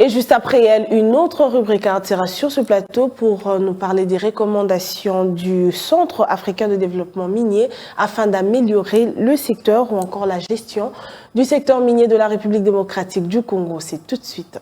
Et juste après elle, une autre rubrique sera sur ce plateau pour nous parler des recommandations du Centre africain de développement minier afin d'améliorer le secteur ou encore la gestion du secteur minier de la République démocratique du Congo. C'est tout de suite.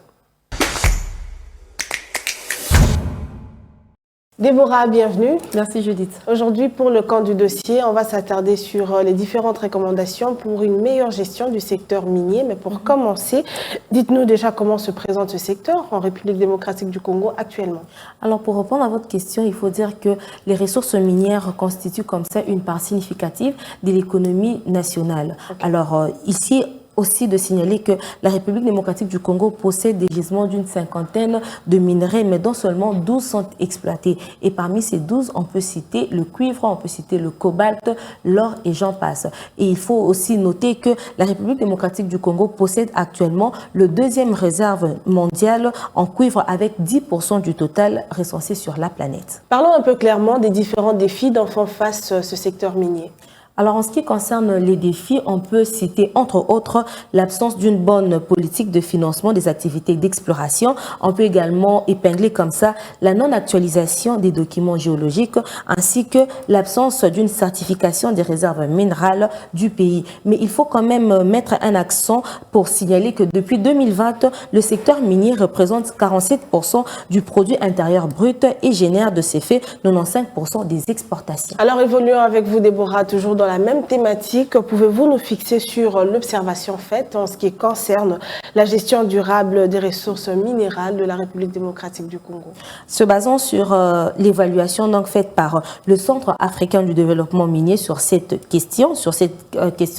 Déborah, bienvenue. Merci Judith. Aujourd'hui, pour le camp du dossier, on va s'attarder sur les différentes recommandations pour une meilleure gestion du secteur minier. Mais pour commencer, dites-nous déjà comment se présente ce secteur en République démocratique du Congo actuellement. Alors pour répondre à votre question, il faut dire que les ressources minières constituent comme ça une part significative de l'économie nationale. Okay. Alors ici, aussi de signaler que la République démocratique du Congo possède des gisements d'une cinquantaine de minerais, mais dont seulement 12 sont exploités. Et parmi ces 12, on peut citer le cuivre, on peut citer le cobalt, l'or et j'en passe. Et il faut aussi noter que la République démocratique du Congo possède actuellement le deuxième réserve mondiale en cuivre avec 10% du total recensé sur la planète. Parlons un peu clairement des différents défis dont font face ce secteur minier. Alors, en ce qui concerne les défis, on peut citer entre autres l'absence d'une bonne politique de financement des activités d'exploration. On peut également épingler comme ça la non-actualisation des documents géologiques ainsi que l'absence d'une certification des réserves minérales du pays. Mais il faut quand même mettre un accent pour signaler que depuis 2020, le secteur minier représente 47% du produit intérieur brut et génère de ces faits 95% des exportations. Alors, évoluons avec vous, Déborah, toujours dans la même thématique. Pouvez-vous nous fixer sur l'observation faite en ce qui concerne la gestion durable des ressources minérales de la République démocratique du Congo? Se basant sur l'évaluation donc faite par le Centre africain du développement minier sur cette question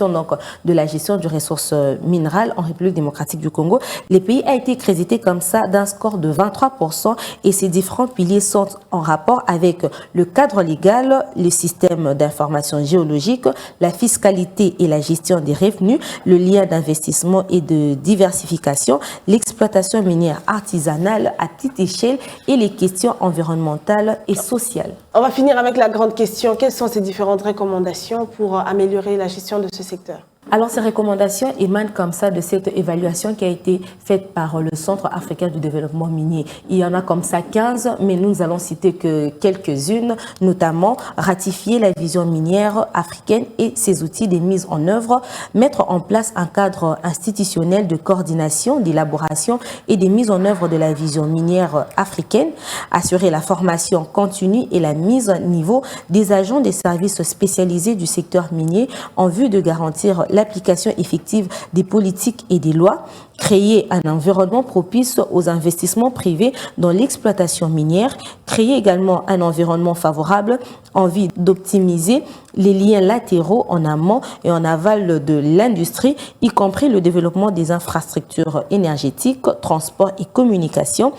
donc de la gestion des ressources minérales en République démocratique du Congo, les pays a été crédité comme ça d'un score de 23% et ces différents piliers sont en rapport avec le cadre légal, le système d'information géologique, la fiscalité et la gestion des revenus, le lien d'investissement et de diversification, l'exploitation minière artisanale à petite échelle et les questions environnementales et sociales. On va finir avec la grande question. Quelles sont ces différentes recommandations pour améliorer la gestion de ce secteur? Alors, ces recommandations émanent comme ça de cette évaluation qui a été faite par le Centre africain du développement minier. Il y en a comme ça 15, mais nous allons citer que quelques-unes, notamment ratifier la vision minière africaine et ses outils de mise en œuvre, mettre en place un cadre institutionnel de coordination, d'élaboration et de mise en œuvre de la vision minière africaine, assurer la formation continue et la mise à niveau des agents des services spécialisés du secteur minier en vue de garantir l'application effective des politiques et des lois, créer un environnement propice aux investissements privés dans l'exploitation minière, créer également un environnement favorable en vue d'optimiser les liens latéraux en amont et en aval de l'industrie, y compris le développement des infrastructures énergétiques, transports et communications,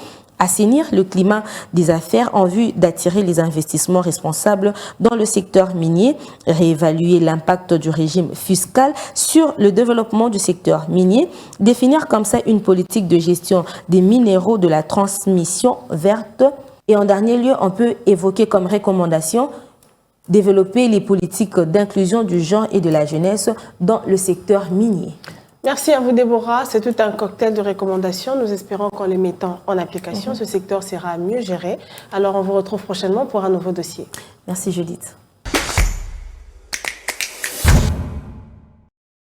assainir le climat des affaires en vue d'attirer les investissements responsables dans le secteur minier, réévaluer l'impact du régime fiscal sur le développement du secteur minier, définir comme ça une politique de gestion des minéraux de la transmission verte. Et en dernier lieu, on peut évoquer comme recommandation développer les politiques d'inclusion du genre et de la jeunesse dans le secteur minier. Merci à vous, Déborah. C'est tout un cocktail de recommandations. Nous espérons qu'en les mettant en application, ce secteur sera mieux géré. Alors, on vous retrouve prochainement pour un nouveau dossier. Merci, Judith.